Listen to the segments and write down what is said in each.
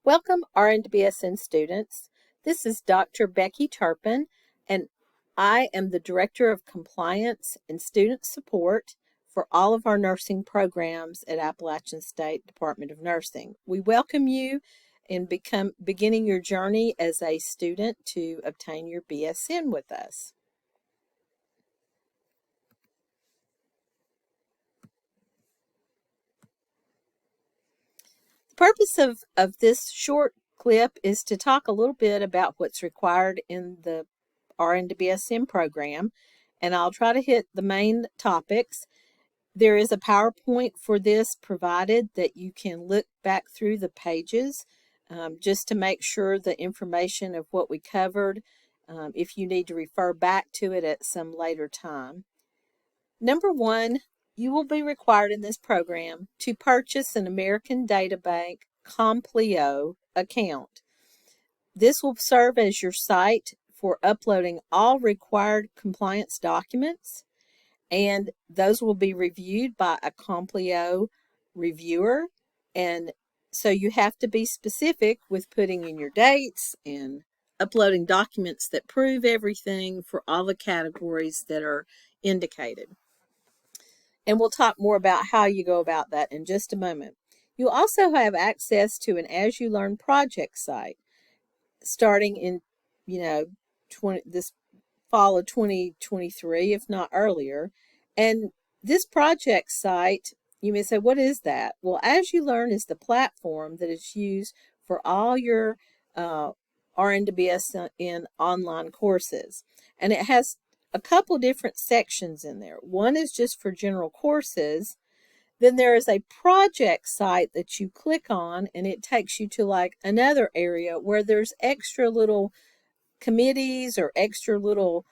Welcome, RN to BSN students. This is Dr. Becky Turpin, and I am the Director of Compliance and Student Support for all of our nursing programs at Appalachian State Department of Nursing. We welcome you in beginning your journey as a student to obtain your BSN with us. The purpose of this short clip is to talk a little bit about what's required in the RN to BSN program, and I'll try to hit the main topics. There is a PowerPoint for this provided that you can look back through the pages just to make sure the information of what we covered, if you need to refer back to it at some later time. Number one, you will be required in this program to purchase an American Data Bank Complio account. This will serve as your site for uploading all required compliance documents, and those will be reviewed by a Complio reviewer. And so you have to be specific with putting in your dates and uploading documents that prove everything for all the categories that are indicated. And we'll talk more about how you go about that in just a moment. You'll also have access to an As You Learn project site starting in, this fall of 2023, if not earlier. And this project site, you may say, what is that? Well, As You Learn is the platform that is used for all your RN to BSN online courses. And it has a couple different sections in there. One is just for general courses. Then there is a project site that you click on, and it takes you to like another area where there's extra little committees or extra little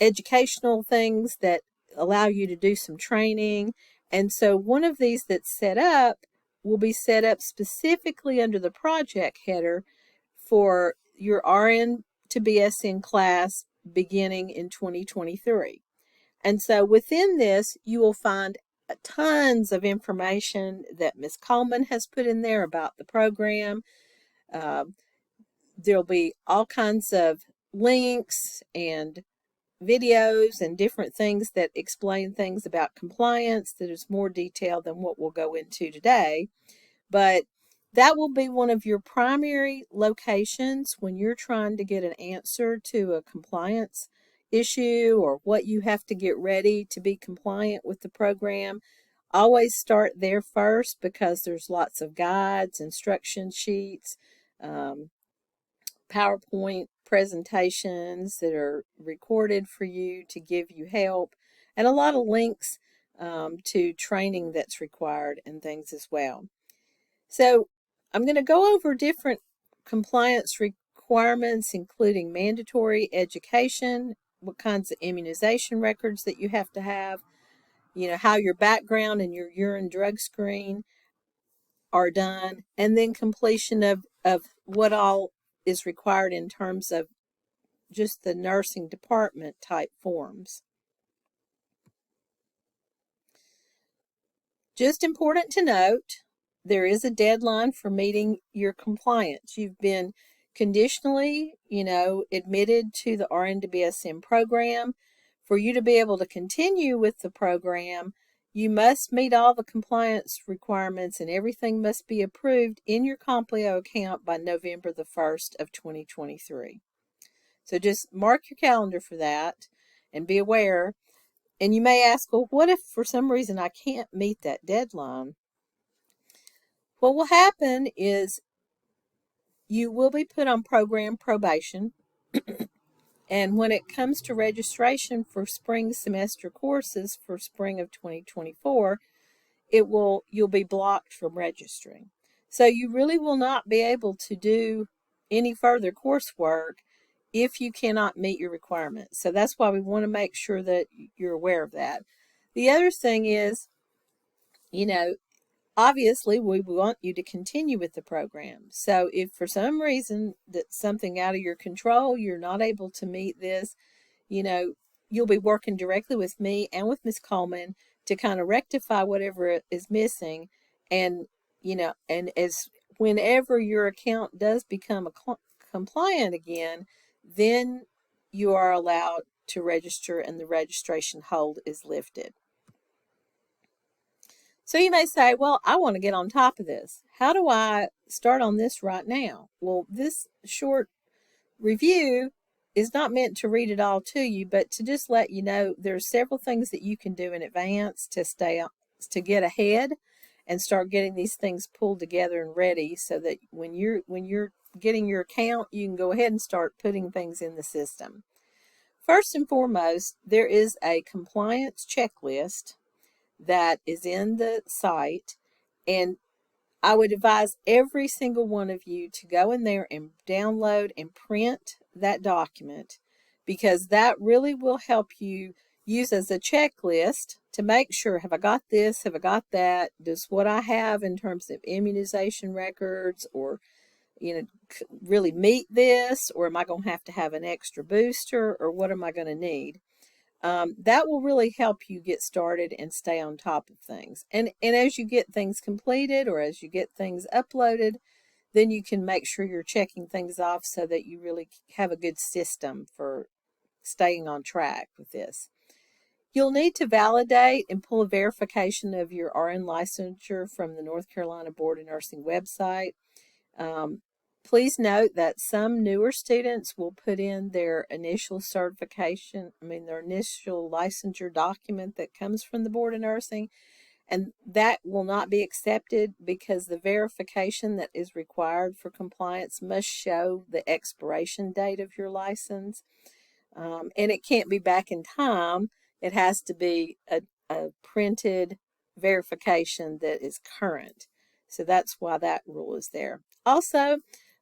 educational things that allow you to do some training. And so one of these that's set up will be set up specifically under the project header for your RN to BSN class beginning in 2023. And so within this, you will find tons of information that Ms. Coleman has put in there about the program. There'll be all kinds of links and videos and different things that explain things about compliance that is more detailed than what we'll go into today. But that will be one of your primary locations when you're trying to get an answer to a compliance issue or what you have to get ready to be compliant with the program. Always start there first because there's lots of guides, instruction sheets, PowerPoint presentations that are recorded for you to give you help, and a lot of links to training that's required and things as well. So I'm going to go over different compliance requirements, including mandatory education, what kinds of immunization records that you have to have, how your background and your urine drug screen are done, and then completion of what all is required in terms of just the nursing department type forms. Just important to note, there is a deadline for meeting your compliance. You've been conditionally, admitted to the RN to BSN program. For you to be able to continue with the program, you must meet all the compliance requirements and everything must be approved in your Complio account by November the 1st of 2023. So just mark your calendar for that and be aware. And you may ask, well, what if for some reason I can't meet that deadline? What will happen is you will be put on program probation. And when it comes to registration for spring semester courses for spring of 2024, you'll be blocked from registering. So you really will not be able to do any further coursework if you cannot meet your requirements. So that's why we want to make sure that you're aware of that. The other thing is, obviously we want you to continue with the program. So if for some reason that's something out of your control, you're not able to meet this, you'll be working directly with me and with Ms. Coleman to kind of rectify whatever is missing. And, and as whenever your account does become compliant again, then you are allowed to register and the registration hold is lifted. So you may say, well, I want to get on top of this. How do I start on this right now? Well, this short review is not meant to read it all to you, but to just let you know there's several things that you can do in advance to get ahead and start getting these things pulled together and ready, so that when you're getting your account, you can go ahead and start putting things in the system. First and foremost, there is a compliance checklist that is in the site, and I would advise every single one of you to go in there and download and print that document, because that really will help you use as a checklist to make sure, have I got this, have I got that, does what I have in terms of immunization records or really meet this, or am I going to have an extra booster, or what am I going to need? That will really help you get started and stay on top of things. And as you get things completed or as you get things uploaded, then you can make sure you're checking things off so that you really have a good system for staying on track with this. You'll need to validate and pull a verification of your RN licensure from the North Carolina Board of Nursing website. Please note that some newer students will put in their initial their initial licensure document that comes from the Board of Nursing, and that will not be accepted because the verification that is required for compliance must show the expiration date of your license, and it can't be back in time. It has to be a printed verification that is current. So that's why that rule is there. Also,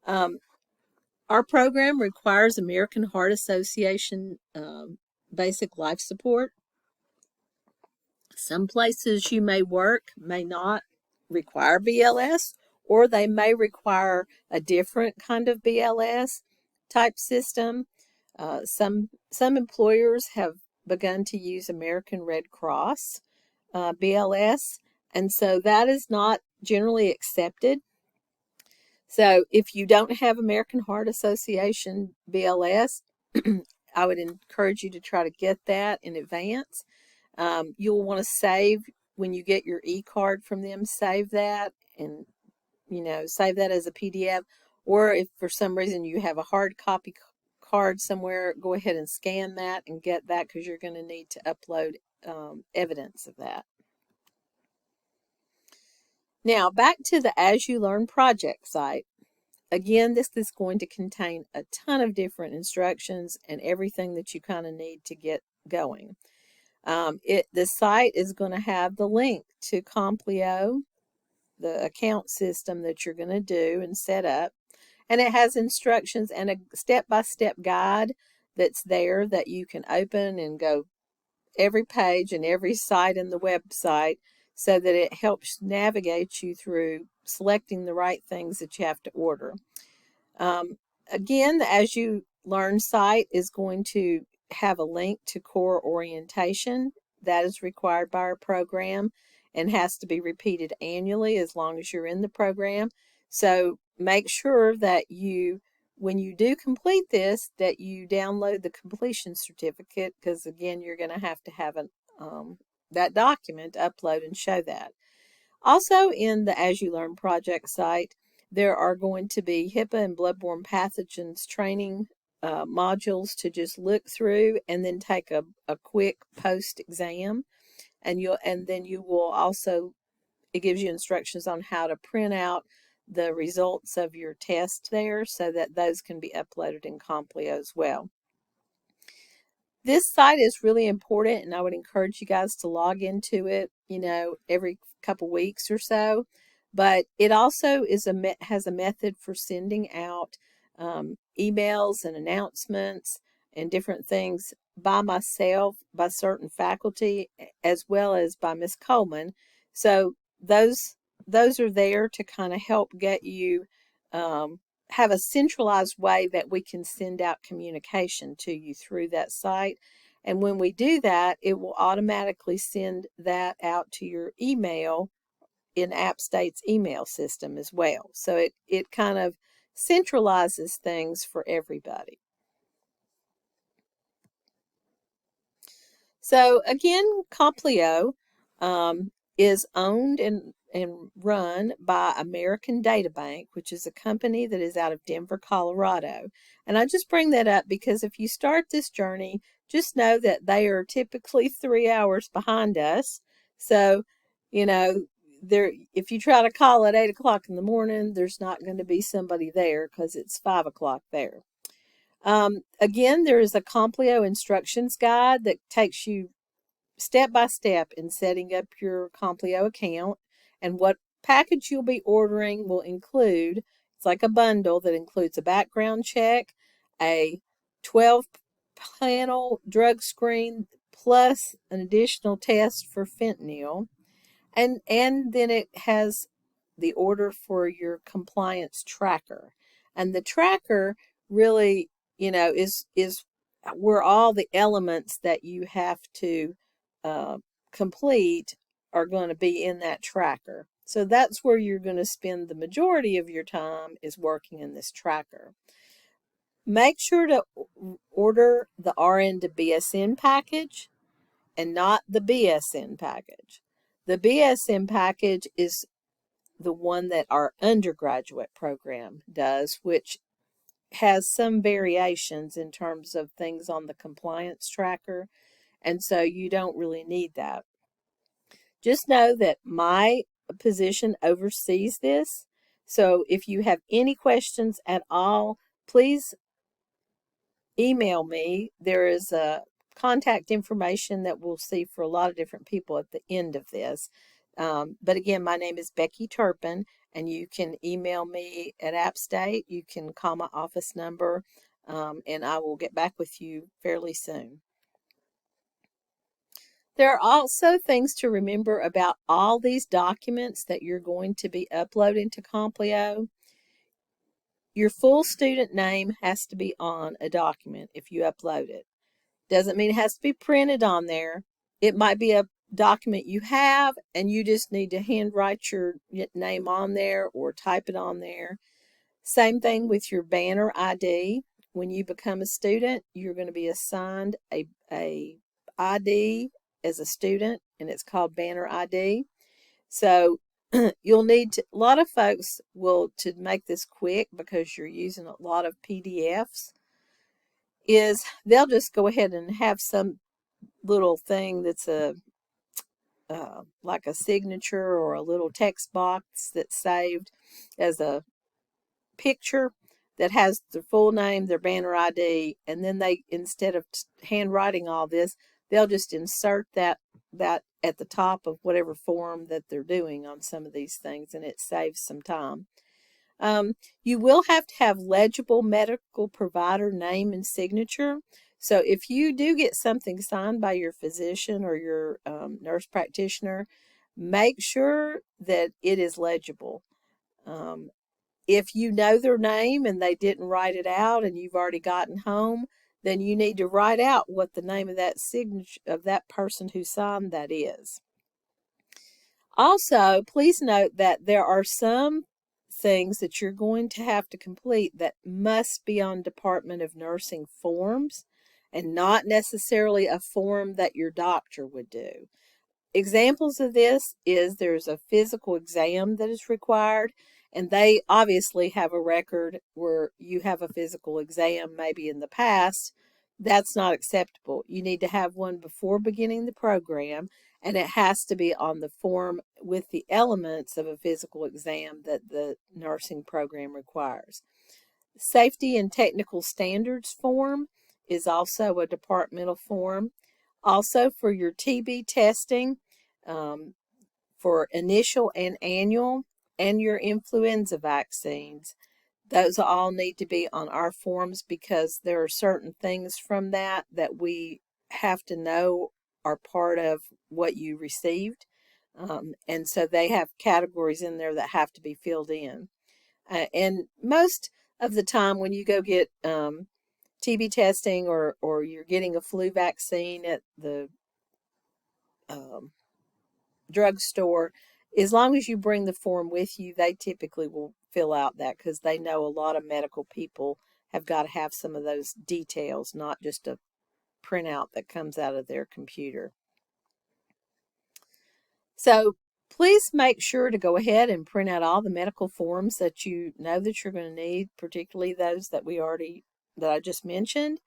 our program requires American Heart Association basic life support. Some places you may work may not require BLS, or they may require a different kind of BLS type system. Some employers have begun to use American Red Cross BLS, and so that is not generally accepted. So if you don't have American Heart Association BLS, I would encourage you to try to get that in advance. You'll want to save, when you get your e-card from them, save that and, save that as a PDF. Or if for some reason you have a hard copy card somewhere, go ahead and scan that and get that, because you're going to need to upload evidence of that. Now, back to the As You Learn project site. Again, this is going to contain a ton of different instructions and everything that you kind of need to get going. The site is going to have the link to Complio, the account system that you're going to do and set up. And it has instructions and a step-by-step guide that's there that you can open and go every page and every site in the website, so that it helps navigate you through selecting the right things that you have to order. Again, the As You Learn site is going to have a link to core orientation. That is required by our program and has to be repeated annually as long as you're in the program. So make sure that when you do complete this, that you download the completion certificate, because again, you're going to have that document upload and show that. Also, in the As You Learn project site, there are going to be HIPAA and bloodborne pathogens training modules to just look through and then take a quick post exam, and then you will also, it gives you instructions on how to print out the results of your test there, so that those can be uploaded in Complio as well. This site is really important, and I would encourage you guys to log into it, every couple weeks or so. But it also has a method for sending out emails and announcements and different things by myself, by certain faculty, as well as by Miss Coleman. So those are there to kind of help get you have a centralized way that we can send out communication to you through that site. And when we do that, it will automatically send that out to your email in App State's email system as well. So it kind of centralizes things for everybody. So again, Complio is owned and run by American Data Bank, which is a company that is out of Denver, Colorado. And I just bring that up because if you start this journey, just know that they are typically 3 hours behind us. So, you know, if you try to call at 8 o'clock in the morning, there's not going to be somebody there because it's 5 o'clock there. Again, there is a Complio instructions guide that takes you step by step in setting up your Complio account, and what package you'll be ordering will include, it's like a bundle that includes a background check, a 12 panel drug screen, plus an additional test for fentanyl. And then it has the order for your compliance tracker. And the tracker really, is where all the elements that you have to complete are going to be in that tracker. So that's where you're going to spend the majority of your time, is working in this tracker. Make sure to order the RN to BSN package and not the BSN package. The BSN package is the one that our undergraduate program does, which has some variations in terms of things on the compliance tracker, and so you don't really need that. Just know that my position oversees this, so if you have any questions at all, please email me. There is a contact information that we'll see for a lot of different people at the end of this. But again, my name is Becky Turpin, and you can email me at AppState. You can call my office number, and I will get back with you fairly soon. There are also things to remember about all these documents that you're going to be uploading to Complio. Your full student name has to be on a document if you upload it. Doesn't mean it has to be printed on there. It might be a document you have and you just need to handwrite your name on there or type it on there. Same thing with your banner ID. When you become a student, you're going to be assigned a ID as a student, and it's called banner ID. So you'll need to, a lot of folks will, to make this quick because you're using a lot of PDFs, is they'll just go ahead and have some little thing that's like a signature or a little text box that's saved as a picture that has their full name, their banner ID, and then they, instead of handwriting all this, they'll just insert that at the top of whatever form that they're doing on some of these things, and it saves some time. You will have to have legible medical provider name and signature. So if you do get something signed by your physician or your nurse practitioner, make sure that it is legible. If you know their name and they didn't write it out and you've already gotten home, then you need to write out what the name of that signature of that person who signed that is. Also, please note that there are some things that you're going to have to complete that must be on Department of Nursing forms and not necessarily a form that your doctor would do. Examples of this is there's a physical exam that is required, and they obviously have a record where you have a physical exam maybe in the past. That's not acceptable. You need to have one before beginning the program, and it has to be on the form with the elements of a physical exam that the nursing program requires. Safety and technical standards form is also a departmental form. Also, for your TB testing, for initial and annual, and your influenza vaccines, those all need to be on our forms because there are certain things from that we have to know are part of what you received. And so they have categories in there that have to be filled in. And most of the time when you go get TB testing or you're getting a flu vaccine at the drugstore, as long as you bring the form with you, they typically will fill out that, because they know a lot of medical people have got to have some of those details, not just a printout that comes out of their computer. So please make sure to go ahead and print out all the medical forms that you know that you're going to need, particularly those that I just mentioned.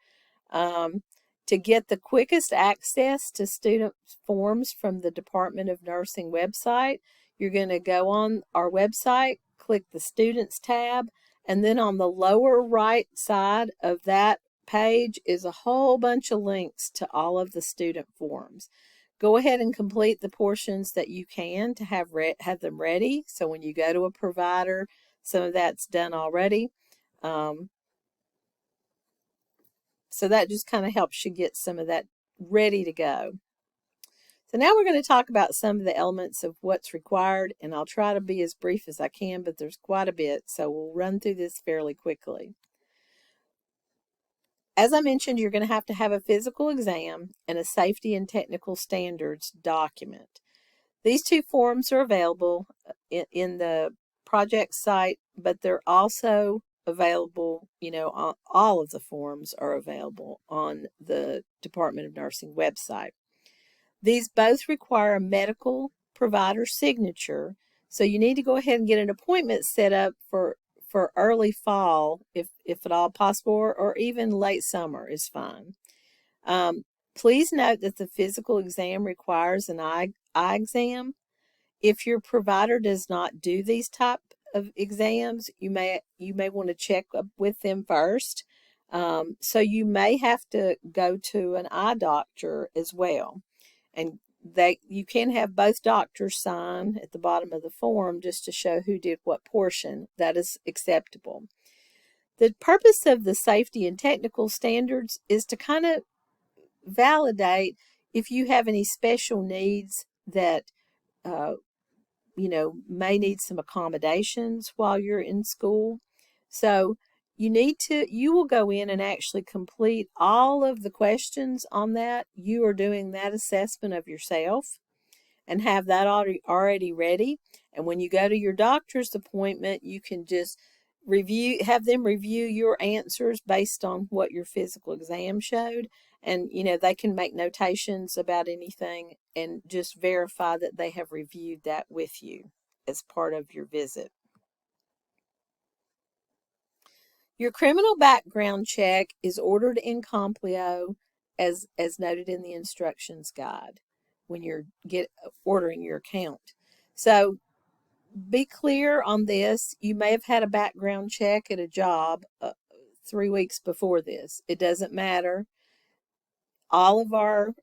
To get the quickest access to student forms from the Department of Nursing website, you're going to go on our website, click the Students tab, and then on the lower right side of that page is a whole bunch of links to all of the student forms. Go ahead and complete the portions that you can to have them ready. So when you go to a provider, some of that's done already. So that just kind of helps you get some of that ready to go. So now we're going to talk about some of the elements of what's required, and I'll try to be as brief as I can, but there's quite a bit, so we'll run through this fairly quickly. As I mentioned, you're going to have a physical exam and a safety and technical standards document. These two forms are available in the project site, but they're also available, all of the forms are available on the Department of Nursing website. These both require a medical provider signature, so you need to go ahead and get an appointment set up for early fall, if at all possible, or even late summer is fine. Please note that the physical exam requires an eye exam. If your provider does not do these type of exams, you may want to check up with them first. So you may have to go to an eye doctor as well, and you can have both doctors sign at the bottom of the form just to show who did what portion. That is acceptable. The purpose of the safety and technical standards is to kind of validate if you have any special needs that may need some accommodations while you're in school. So you will go in and actually complete all of the questions on that. You are doing that assessment of yourself and have that already ready. And when you go to your doctor's appointment, you can just have them review your answers based on what your physical exam showed. And, they can make notations about anything and just verify that they have reviewed that with you as part of your visit. Your criminal background check is ordered in Complio as noted in the instructions guide when you're ordering your account. So be clear on this. You may have had a background check at a job 3 weeks before this. It doesn't matter. All of our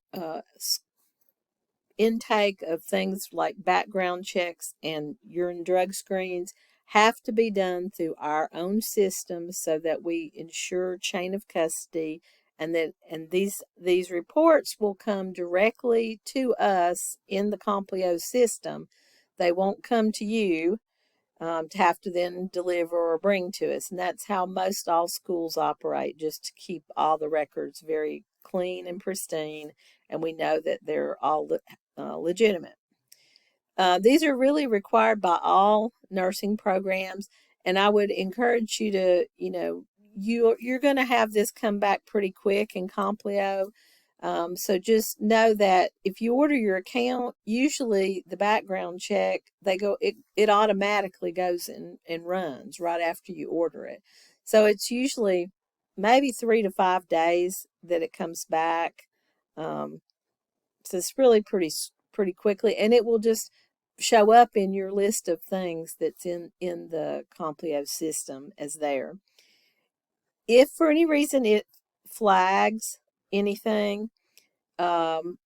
intake of things like background checks and urine drug screens have to be done through our own system so that we ensure chain of custody, and these reports will come directly to us in the Complio system. They won't come to you to have to then deliver or bring to us. And that's how most all schools operate, just to keep all the records very clean and pristine, and we know that they're all legitimate. These are really required by all nursing programs, and I would encourage you to, you're going to have this come back pretty quick in Complio. So just know that if you order your account, usually the background check, it automatically goes and runs right after you order it. So it's usually maybe 3 to 5 days that it comes back. So it's really pretty quickly, and it will just show up in your list of things that's in the Complio system as there. If for any reason it flags anything, then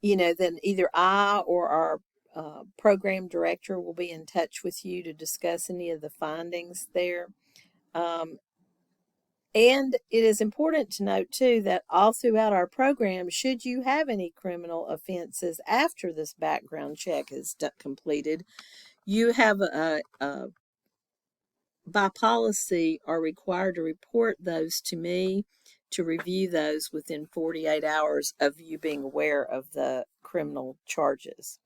either I or our program director will be in touch with you to discuss any of the findings there. And it is important to note, too, that all throughout our program, should you have any criminal offenses after this background check is completed, you have by policy are required to report those to me to review those within 48 hours of you being aware of the criminal charges.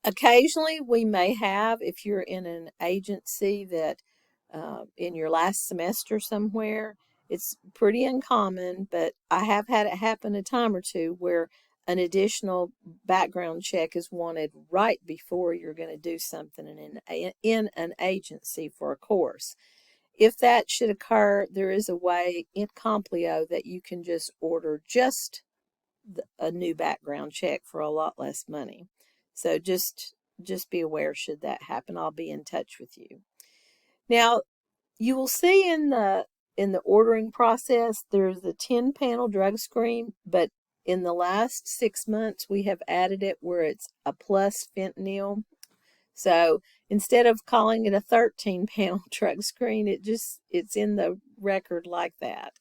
Occasionally, we may have, if you're in an agency that in your last semester somewhere, it's pretty uncommon, but I have had it happen a time or two where an additional background check is wanted right before you're going to do something in an agency for a course. If that should occur, there is a way in Complio that you can just order just a new background check for a lot less money. So just be aware should that happen. I'll be in touch with you. Now, you will see in the ordering process there's a 10 panel drug screen, but in the last 6 months we have added it where it's a plus fentanyl. So instead of calling it a 13 panel drug screen, it's in the record like that.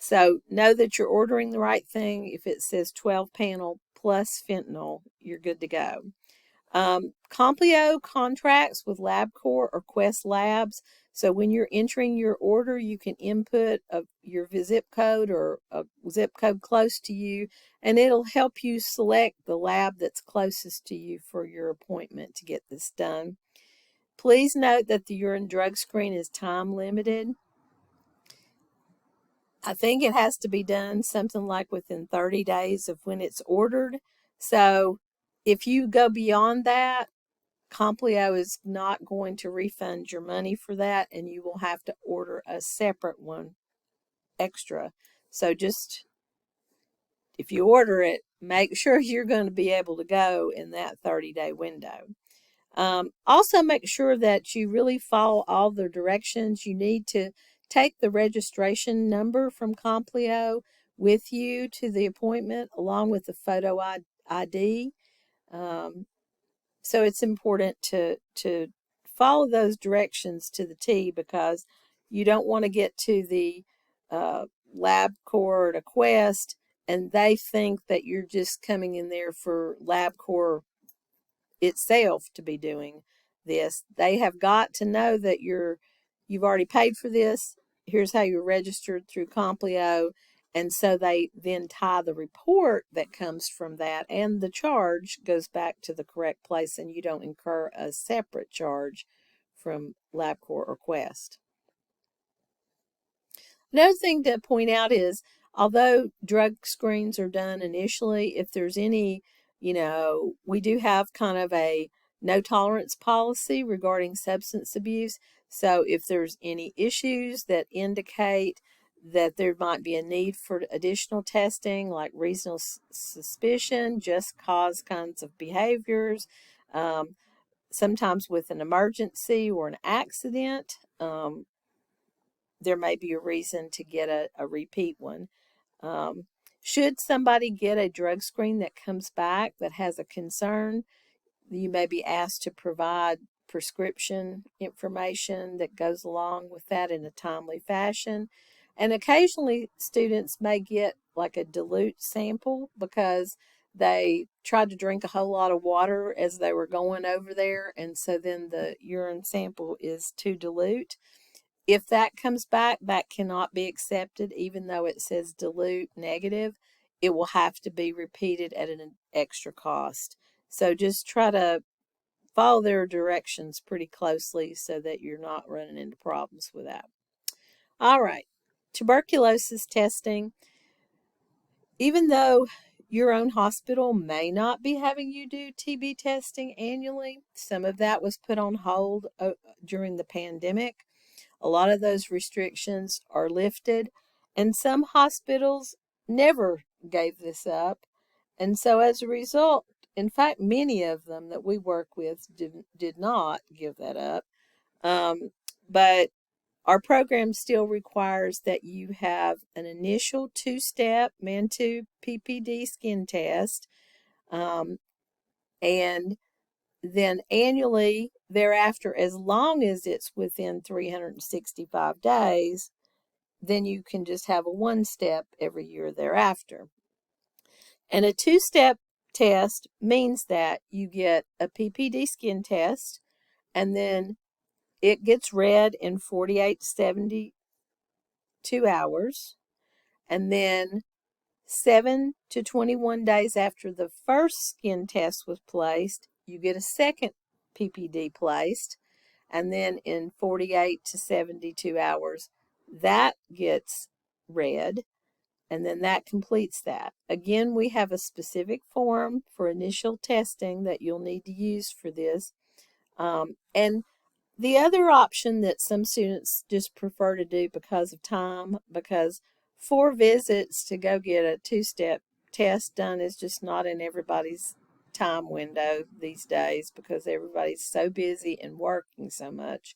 So know that you're ordering the right thing. If it says 12 panel plus fentanyl, you're good to go. Complio contracts with LabCorp or Quest Labs. So when you're entering your order, you can input your zip code or a zip code close to you, and it'll help you select the lab that's closest to you for your appointment to get this done. Please note that the urine drug screen is time limited. I think it has to be done something like within 30 days of when it's ordered. So if you go beyond that, Complio is not going to refund your money for that, and you will have to order a separate one extra. So just, if you order it, make sure you're going to be able to go in that 30-day window. Also, make sure that you really follow all the directions. You need to take the registration number from Complio with you to the appointment, along with the photo ID. So it's important to follow those directions to the T, because you don't want to get to the LabCorp or to Quest and they think that you're just coming in there for LabCorp itself to be doing this. They have got to know that you've already paid for this. Here's how you're registered through Complio. And so they then tie the report that comes from that, and the charge goes back to the correct place, and you don't incur a separate charge from LabCorp or Quest. Another thing to point out is, although drug screens are done initially, if there's any, we do have kind of a no tolerance policy regarding substance abuse. So if there's any issues that indicate that there might be a need for additional testing, like reasonable suspicion, just cause kinds of behaviors, sometimes with an emergency or an accident, there may be a reason to get a repeat one. Should somebody get a drug screen that comes back that has a concern, you may be asked to provide prescription information that goes along with that in a timely fashion. And occasionally students may get like a dilute sample because they tried to drink a whole lot of water as they were going over there, and so then the urine sample is too dilute. If that comes back, that cannot be accepted, even though it says dilute negative. It will have to be repeated at an extra cost. So just try to follow their directions pretty closely so that you're not running into problems with that. All right, tuberculosis testing. Even though your own hospital may not be having you do TB testing annually, some of that was put on hold during the pandemic. A lot of those restrictions are lifted, and some hospitals never gave this up. And so as a result, in fact, many of them that we work with did not give that up. But our program still requires that you have an initial 2-step Man-2 PPD skin test, and then annually thereafter, as long as it's within 365 days, then you can just have a 1-step every year thereafter. And a 2-step test means that you get a PPD skin test, and then it gets read in 48 to 72 hours. And then 7 to 21 days after the first skin test was placed, you get a second PPD placed, and then in 48 to 72 hours, that gets read, and then that completes that. Again, we have a specific form for initial testing that you'll need to use for this. And the other option that some students just prefer to do because of time, because 4 visits to go get a 2-step test done is just not in everybody's time window these days because everybody's so busy and working so much.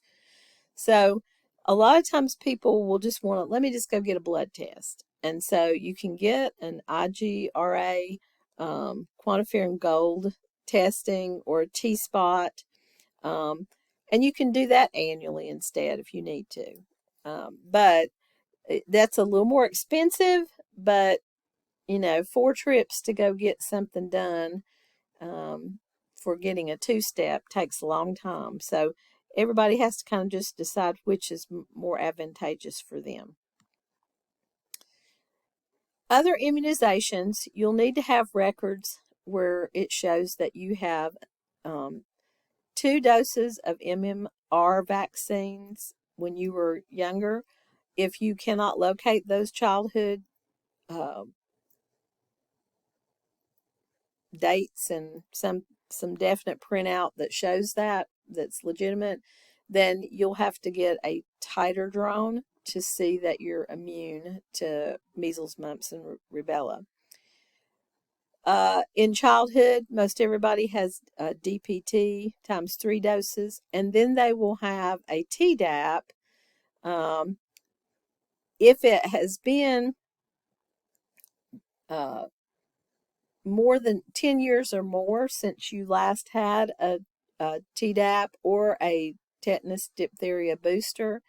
So a lot of times people will just want to, let me just go get a blood test. And so you can get an IGRA, quantiferin gold testing, or a T-spot. And you can do that annually instead if you need to. But that's a little more expensive, but 4 trips to go get something done for getting a 2-step takes a long time. So everybody has to kind of just decide which is more advantageous for them. Other immunizations, you'll need to have records where it shows that you have 2 doses of MMR vaccines when you were younger. If you cannot locate those childhood dates and some definite printout that shows that's legitimate, then you'll have to get a titer drawn to see that you're immune to measles, mumps, and rubella. In childhood, most everybody has DPT times 3 doses, and then they will have a Tdap. If it has been more than 10 years or more since you last had a Tdap or a tetanus diphtheria booster,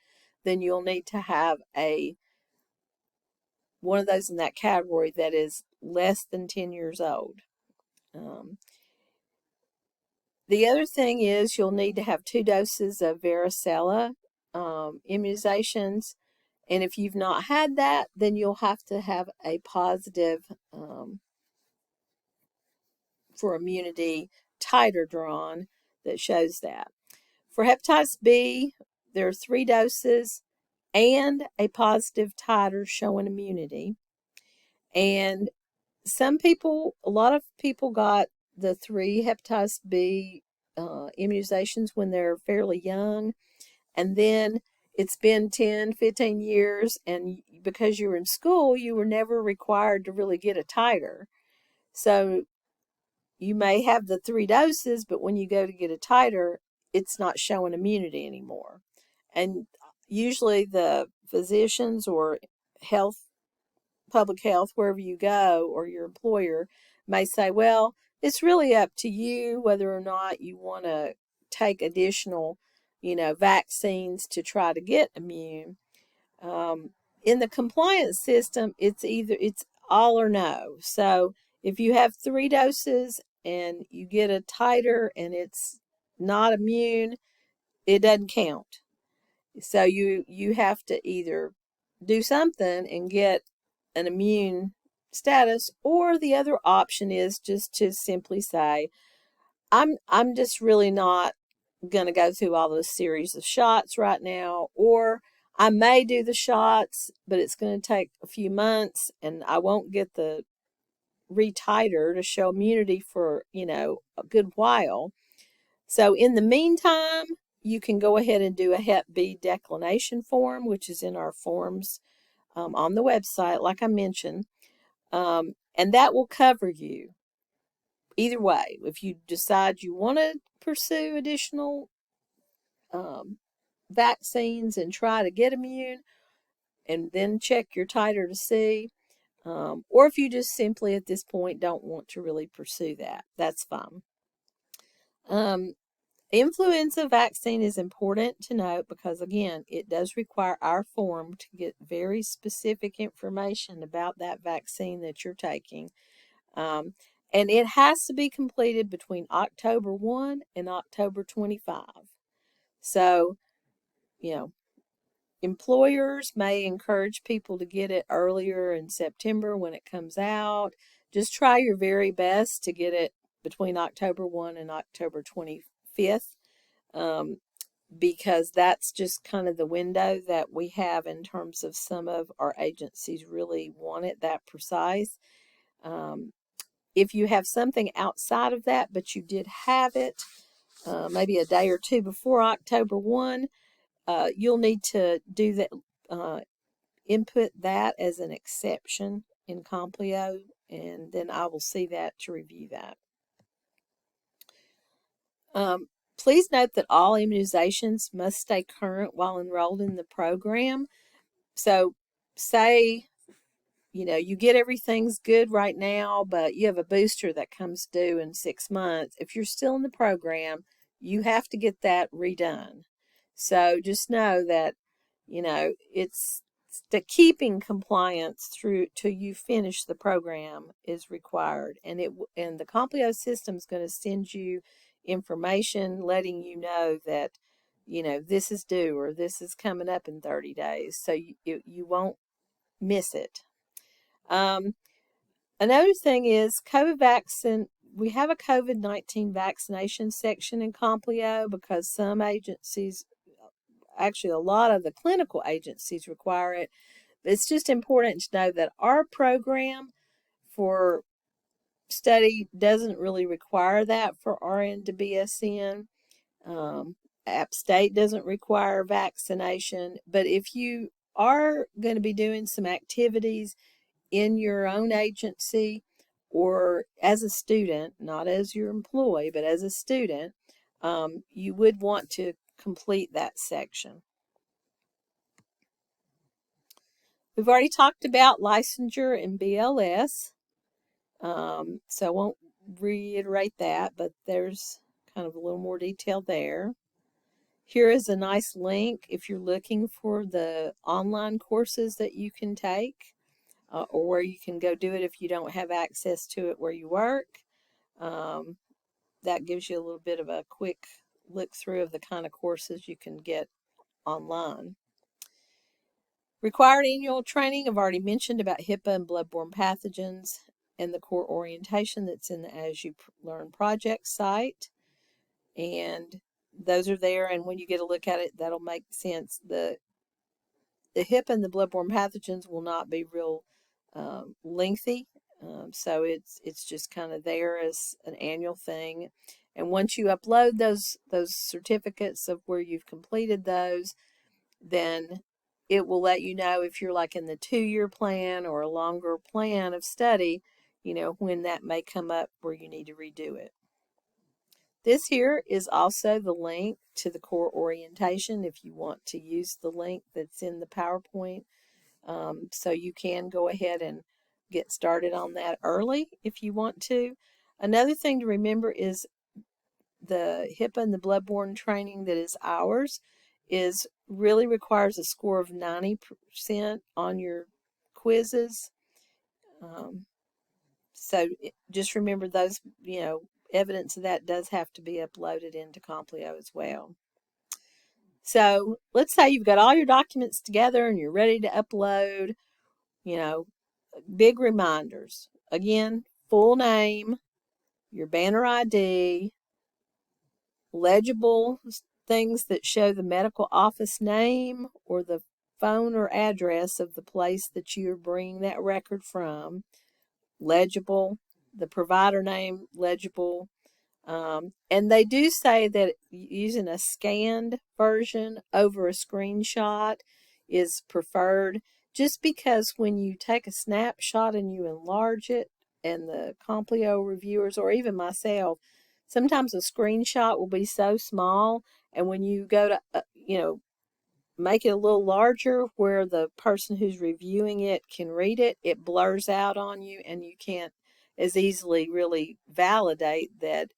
then you'll need to have one of those in that category that is less than 10 years old. The other thing is you'll need to have 2 doses of varicella immunizations. And if you've not had that, then you'll have to have a positive for immunity titer drawn that shows that. For hepatitis B, there are 3 doses and a positive titer showing immunity. And a lot of people got the 3 hepatitis B immunizations when they're fairly young. And then it's been 10, 15 years, and because you were in school, you were never required to really get a titer. So you may have the 3 doses, but when you go to get a titer, it's not showing immunity anymore. And usually the physicians or public health, wherever you go, or your employer may say, well, it's really up to you whether or not you want to take additional, vaccines to try to get immune. In the compliance system, it's all or no. So if you have 3 doses and you get a titer and it's not immune, it doesn't count. So you have to either do something and get an immune status, or the other option is just to simply say, I'm just really not going to go through all those series of shots right now, or I may do the shots, but it's going to take a few months and I won't get the retiter to show immunity for, a good while. So in the meantime, you can go ahead and do a Hep B declination form, which is in our forms on the website, like I mentioned. And that will cover you either way. If you decide you want to pursue additional vaccines and try to get immune and then check your titer to see, or if you just simply at this point don't want to really pursue that, that's fine. Influenza vaccine is important to note because, again, it does require our form to get very specific information about that vaccine that you're taking. And it has to be completed between October 1 and October 25. So, Employers may encourage people to get it earlier in September when it comes out. Just try your very best to get it between October 1 and October 25th, because that's just kind of the window that we have in terms of some of our agencies really want it that precise. If you have something outside of that, but you did have it maybe a day or two before October 1, you'll need to do that, input that as an exception in Complio, and then I will see that to review that. Please note that all immunizations must stay current while enrolled in the program. So say, you get everything's good right now, but you have a booster that comes due in 6 months. If you're still in the program, you have to get that redone. So just know that, it's the keeping compliance through till you finish the program is required. And the Complio system is going to send you information letting you know that, this is due or this is coming up in 30 days. So you won't miss it. Another thing is COVID vaccine. We have a COVID-19 vaccination section in Complio because some agencies, actually a lot of the clinical agencies, require it. It's just important to know that our program for study doesn't really require that for RN to BSN. App State doesn't require vaccination, but if you are going to be doing some activities in your own agency or as a student, not as your employee, but as a student, you would want to complete that section. We've already talked about licensure and BLS, so I won't reiterate that, but there's kind of a little more detail there. Here is a nice link if you're looking for the online courses that you can take, or where you can go do it if you don't have access to it where you work. That gives you a little bit of a quick look through of the kind of courses you can get online. Required annual training, I've already mentioned about HIPAA and bloodborne pathogens and the core orientation that's in the As You Learn project site. And those are there, and when you get a look at it, that'll make sense. The HIPAA and the bloodborne pathogens will not be real lengthy, so it's just kind of there as an annual thing. And once you upload those certificates of where you've completed those, then it will let you know if you're like in the 2-year plan or a longer plan of study, when that may come up where you need to redo it. This here is also the link to the core orientation if you want to use the link that's in the PowerPoint. So you can go ahead and get started on that early if you want to. Another thing to remember is the HIPAA and the bloodborne training that is ours really requires a score of 90% on your quizzes. So just remember those, evidence of that does have to be uploaded into Complio as well. So let's say you've got all your documents together and you're ready to upload, big reminders. Again, full name, your banner ID, legible things that show the medical office name or the phone or address of the place that you're bringing that record from, legible, the provider name, legible. And they do say that using a scanned version over a screenshot is preferred, just because when you take a snapshot and you enlarge it, and the Complio reviewers or even myself, sometimes a screenshot will be so small, and when you go to, make it a little larger where the person who's reviewing it can read it, it blurs out on you and you can't as easily really validate that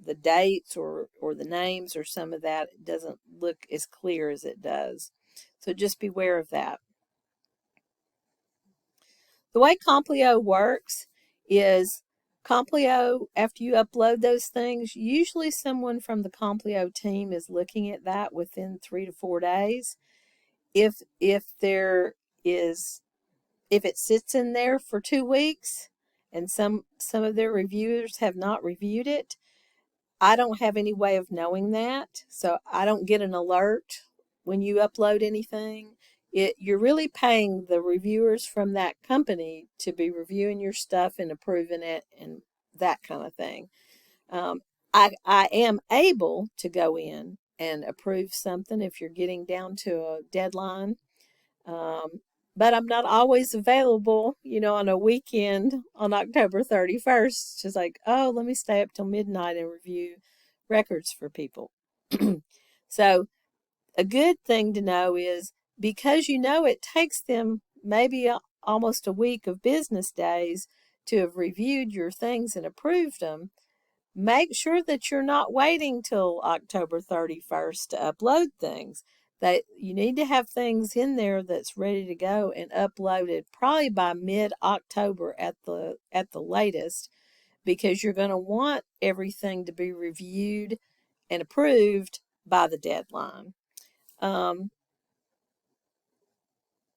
the dates or the names or some of that doesn't look as clear as it does. So just beware of that. The way Complio works is Complio, after you upload those things, usually someone from the Complio team is looking at that within 3 to 4 days. if there is, if it sits in there for 2 weeks and some of their reviewers have not reviewed it, I don't have any way of knowing that. So I don't get an alert when you upload anything. You're really paying the reviewers from that company to be reviewing your stuff and approving it and that kind of thing. Um, I am able to go in and approve something if you're getting down to a deadline. Um, but I'm not always available, on a weekend on October 31st. Just like, oh, let me stay up till midnight and review records for people. So a good thing to know is, because it takes them maybe almost a week of business days to have reviewed your things and approved them, make sure that you're not waiting till October 31st to upload things. That you need to have things in there that's ready to go and uploaded probably by mid-October at the latest, because you're going to want everything to be reviewed and approved by the deadline.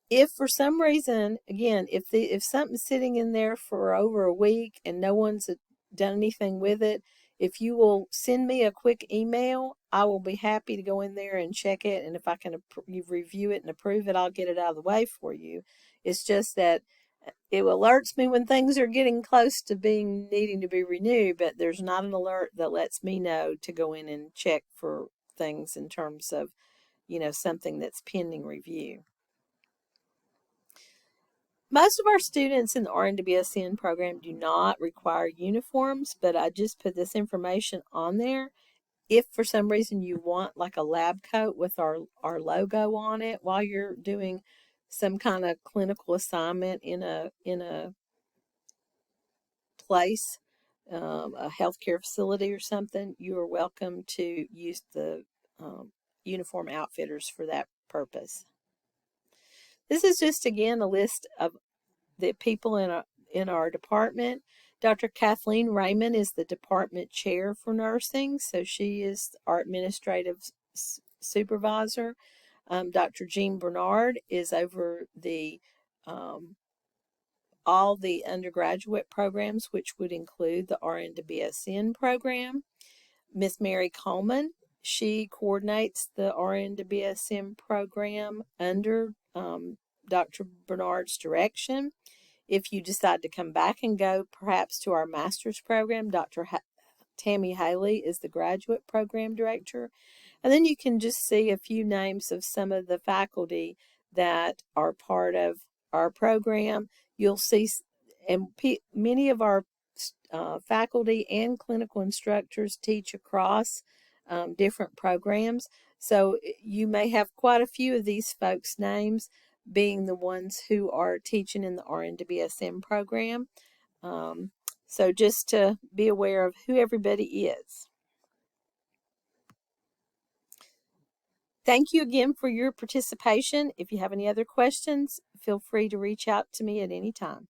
If for some reason, again, if something's sitting in there for over a week and no one's done anything with it, if you will send me a quick email, I will be happy to go in there and check it. And if I can review it and approve it, I'll get it out of the way for you. It's just that it alerts me when things are getting close to needing to be renewed, but there's not an alert that lets me know to go in and check for things in terms of, something that's pending review. Most of our students in the RN to BSN program do not require uniforms, but I just put this information on there. If for some reason you want like a lab coat with our logo on it while you're doing some kind of clinical assignment in a place, a healthcare facility or something, you are welcome to use the uniform outfitters for that purpose. This is just, again, a list of the people in our department. Dr. Kathleen Raymond is the department chair for nursing, so she is our administrative supervisor. Dr. Jean Bernard is over all the undergraduate programs, which would include the RN to BSN program. Miss Mary Coleman, she coordinates the RN to BSN program under Dr. Bernard's direction. If you decide to come back and go perhaps to our master's program, Dr. Tammy Haley is the graduate program director. And then you can just see a few names of some of the faculty that are part of our program. You'll see, and many of our faculty and clinical instructors teach across different programs. So you may have quite a few of these folks' names being the ones who are teaching in the RN to BSN program. So just to be aware of who everybody is. Thank you again for your participation. If you have any other questions, feel free to reach out to me at any time.